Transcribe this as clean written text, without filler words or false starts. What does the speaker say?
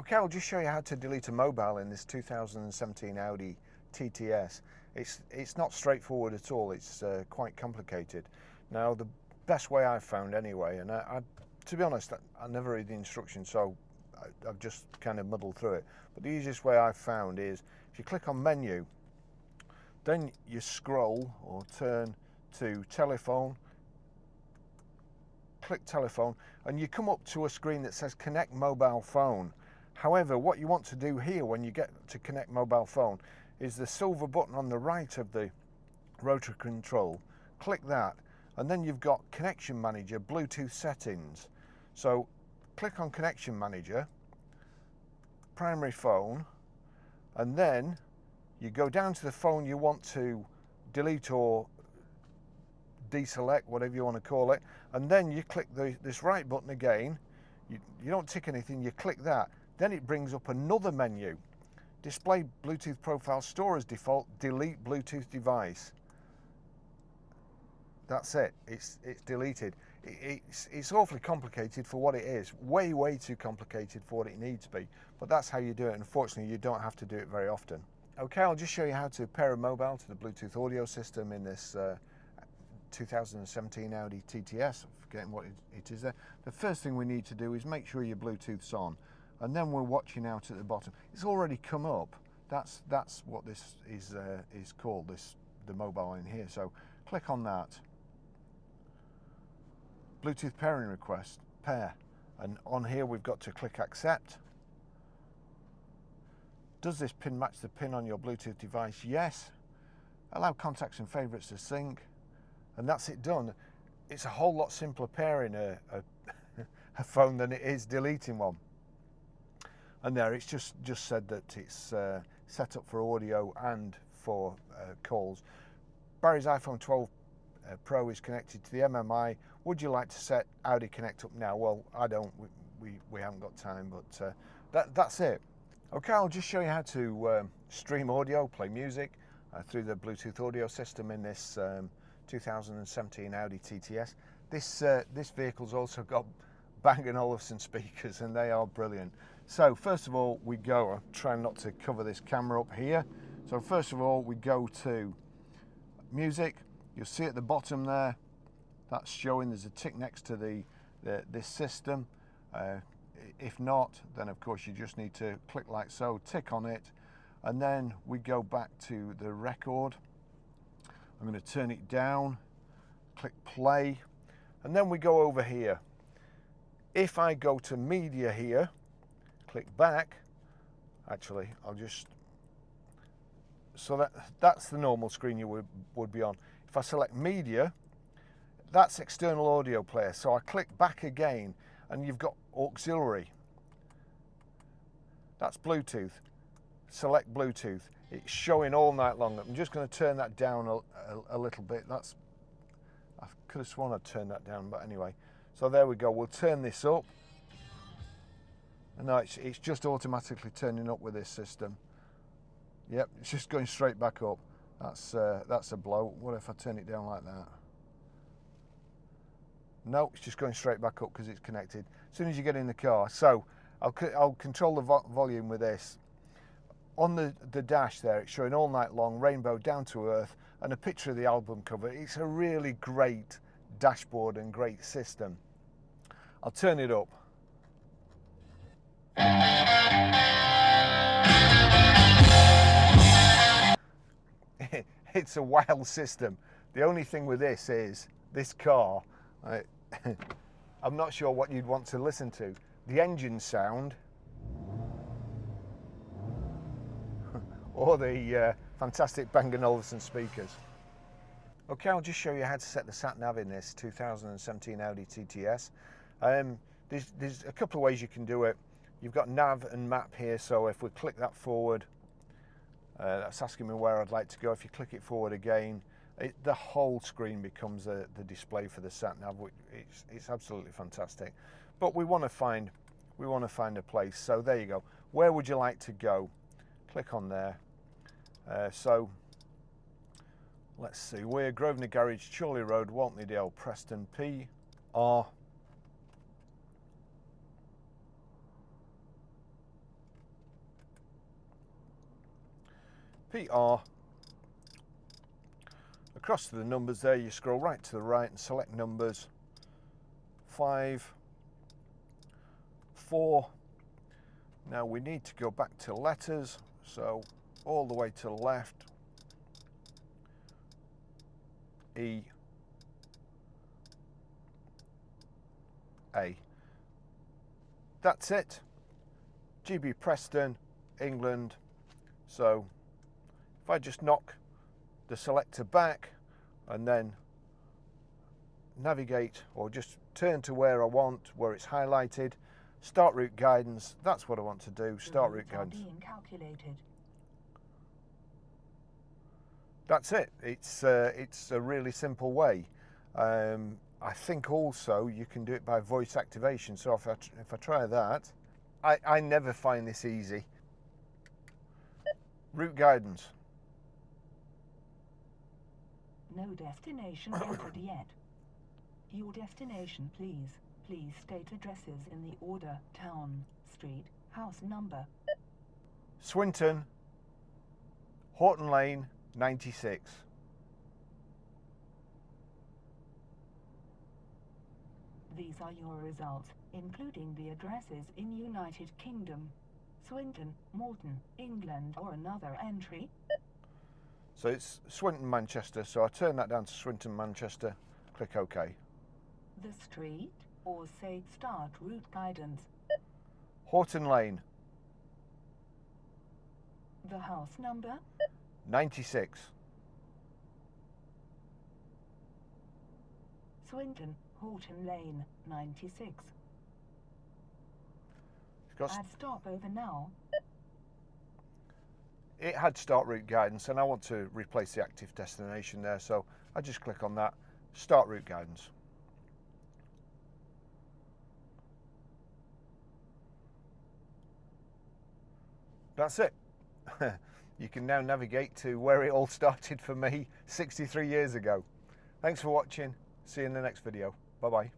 Okay, I'll just show you how to delete a mobile in this 2017 Audi TTS. It's not straightforward at all, it's quite complicated. Now the best way I've found anyway, and to be honest, I never read the instructions, so I've just kind of muddled through it, but the easiest way I've found is if you click on menu, then you scroll or turn to telephone, click telephone, and you come up to a screen that says connect mobile phone. However, what you want to do here when you get to connect mobile phone is the silver button on the right of the rotary control. Click that, and then you've got connection manager, Bluetooth settings. So click on connection manager, primary phone, and then you go down to the phone you want to delete or deselect, whatever you want to call it, and then you click this right button again. You don't tick anything, you click that. Then it brings up another menu. Display Bluetooth profile, store as default, delete Bluetooth device. That's it, it's deleted. It's awfully complicated for what it is, way too complicated for what it needs to be, but that's how you do it. Unfortunately, you don't have to do it very often. Okay, I'll just show you how to pair a mobile to the Bluetooth audio system in this 2017 Audi TTS. I'm forgetting what it is there. The first thing we need to do is make sure your Bluetooth's on, and then we're watching out at the bottom. It's already come up. That's what this is called, the mobile in here. So click on that. Bluetooth pairing request, pair, and on here we've got to click accept. Does this pin match the pin on your Bluetooth device? Yes. Allow contacts and favorites to sync, and that's it done. It's a whole lot simpler pairing a phone than it is deleting one. And there, it's just said that it's set up for audio and for calls. Barry's iPhone 12 Pro is connected to the MMI. Would you like to set Audi Connect up now? Well, I don't. We haven't got time, but that's it. Okay, I'll just show you how to stream audio, play music through the Bluetooth audio system in this 2017 Audi TTS. This vehicle's also got Bang & Olufsen speakers, and they are brilliant. So first of all, we go, I'm trying not to cover this camera up here. So first of all, we go to music. You'll see at the bottom there, that's showing there's a tick next to this system. If not, then of course you just need to click like so, tick on it, and then we go back to the record. I'm going to turn it down, click play, and then we go over here. If I go to media here, click back, actually I'll just, so that's the normal screen you would be on. If I select media, that's external audio player, so I click back again and you've got auxiliary. That's Bluetooth. Select Bluetooth. It's showing all night long. I'm just going to turn that down a little bit. I could have sworn I'd turned that down, but anyway. So there we go. We'll turn this up. And now it's just automatically turning up with this system. Yep, it's just going straight back up. That's a blow. What if I turn it down like that? No, it's just going straight back up because it's connected. As soon as you get in the car. So I'll control the volume with this. On the dash there, it's showing all night long, rainbow, down to earth, and a picture of the album cover. It's a really great dashboard and great system. I'll turn it up. It's a wild system. The only thing with this is, this car, I'm not sure what you'd want to listen to. The engine sound, or the fantastic Bang & Olufsen speakers. Okay, I'll just show you how to set the sat-nav in this 2017 Audi TTS. There's a couple of ways you can do it. You've got nav and map here, so if we click that forward, that's asking me where I'd like to go. If you click it forward again, the whole screen becomes the display for the sat-nav. It's absolutely fantastic. But we want to find a place. So there you go. Where would you like to go? Click on there. So let's see. We're Grosvenor Garage, Chorley Road, Waltneydale, Preston, PR PR. Across to the numbers there, you scroll right to the right and select numbers. 5, 4. Now we need to go back to letters, so all the way to the left. E, A. That's it. GB Preston, England. So if I just knock the selector back and then navigate or just turn to where I want, where it's highlighted, start route guidance, that's what I want to do, start route guidance. That's it. It's a really simple way. I think also you can do it by voice activation. So if I try that, I never find this easy. Route guidance. No destination entered yet. Your destination, please. Please state addresses in the order: town, street, house number. Swinton, Horton Lane, 96. These are your results, including the addresses in United Kingdom. Swinton, Malton, England, or another entry. So it's Swinton, Manchester, so I turn that down to Swinton, Manchester, click OK. The street, or say start route guidance. Horton Lane. The house number? 96. Swinton, Horton Lane, 96. Add stop over now. It had start route guidance and I want to replace the active destination there, so I just click on that, start route guidance. That's it. You can now navigate to where it all started for me 63 years ago. Thanks for watching. See you in the next video. Bye bye.